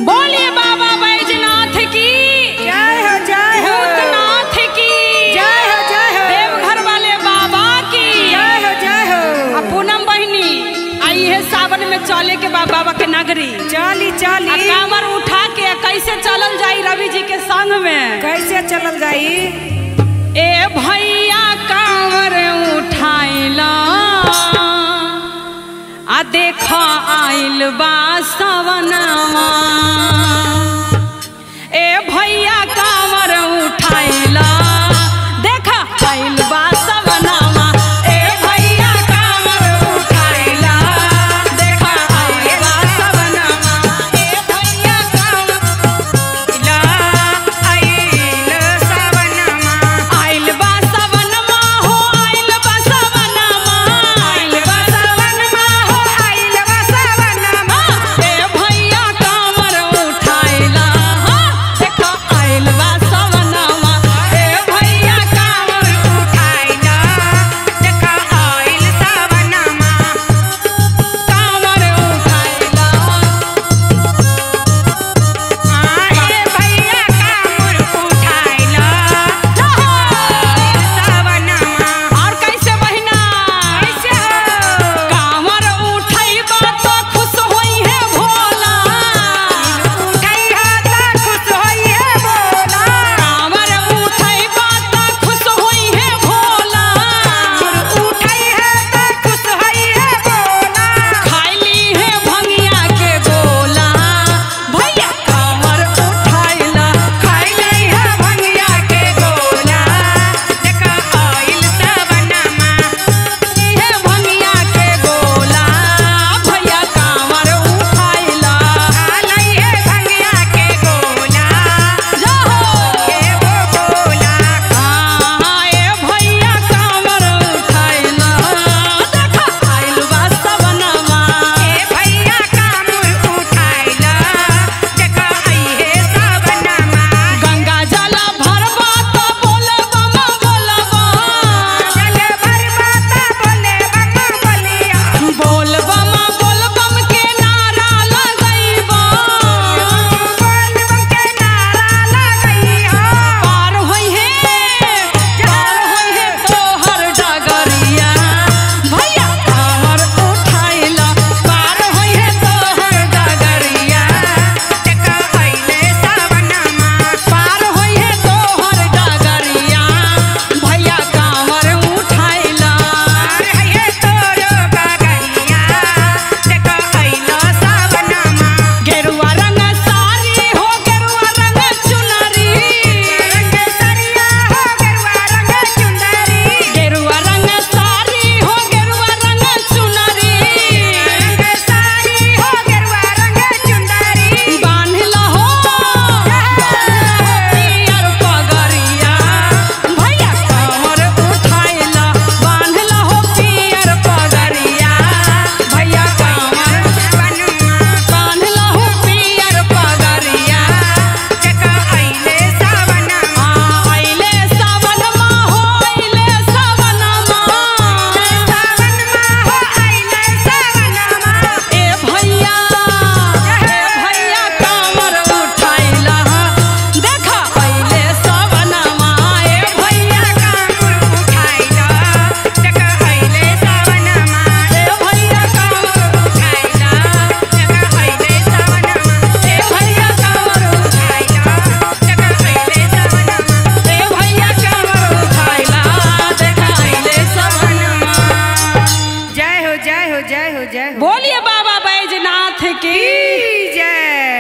बोलिए बाबा बैजनाथ की जय हो, जय हो। भूतनाथ की जय हो, जय हो। देवघर वाले बाबा की जय हो, जय हो। अब पूनम बहिनी आई है सावन में चले के बाबा के नगरी। चली चली कांवर उठा के कैसे चलल जाई रवि जी के संग में? कैसे चलल जाई? ए भैया कांवर उठाइला आ देखा आइल बा सवनवा। ए भैया कांवर उठाइला देखा आइल बा सवनवा। ए भैया कांवर उठाइला देखा आइल बा सवनवा। ए भैया ला आइल सवनमा। आइल बा सवनमा हो आइल बा सवनमा। आइल बा सवनमा हो आइल बा सवनमा। ए भैया कांवर उठाइला देखा आइल बा सवनमा। ए भैया कांवर उठाइला देखा आइल सवनमा। कांवर उठाइला ए भैया कांवर उठाइला सवनमा। और कैसे बहिना? कैसे हो? कांवर उठैबा तो खुश होई है भोला। उठैहा त खुश होइहे बोला। कांवर उठैबा तो खुश होई है भोला। उठैहा त खुश होइहे बोला। खाइली है भंगिया के गोला। भैया कांवर उठाइला खाइलै है भंगिया के गोला देखा आइल सवनमा। है भंगिया के गोला। भैया कांवर उठाइला खालै है भंगिया के गोला जाहो। के वो बोला। ए भैया कांवर उठाइला देखा आइल बा सवनमा। ए भैया कांवर उठाइला देखा आइहे सवनमा। गंगा जल भरबा तो बोलबा बोलबा। जल भरबा त बोले बम बोलिया। बोलबम बोलबम के नारा लगैबा। बोल बम के नारा लगैहा। पार होई है तोहर डगरिया। भैया कांवर उठाइला पार होई है तोहर डगरिया। देखा आइले सवनमा। पार होई है तोहर डगरिया। भैया कांवर उठाइला आइहे तोरो गगरिया देखा आइलो सवनमा। गेरुआ रंग साड़ी हो गेरुआ रंग चुनरी। रंग सरिया हो गेरुआ रंग चुंदरी। गेरुआ रंग साड़ी हो गेरुआ रंग चुनरी। रंग साड़ी हो गेरुआ रंग चुंदरी। बान्हला हो पियर पगरिया। भैया कांवर उठाइला बान्हला हो पियर पगरिया। भैया कांवर सवनमा। बान्हला हो पियर पगरिया। देखा आइले सवनमा। आइले सवनमा हो आइले सवनमा। सवनमा हो आइले सवनमा। ए भैया कांवर उठाइला देखा आइले सवनमा। ए भैया कांवर उठाइला देखा आइले सवनमा। ए भैया कांवर उठाइला देखा आइले सवनमा। ए भैया कांवर उठाइला देखा आइले सवनमा। ए भैया कांवर उठाइला देखा आइले सवनमा। जय हो, जय हो, जय हो, जय हो। बोलिए बाबा बैजनाथ की।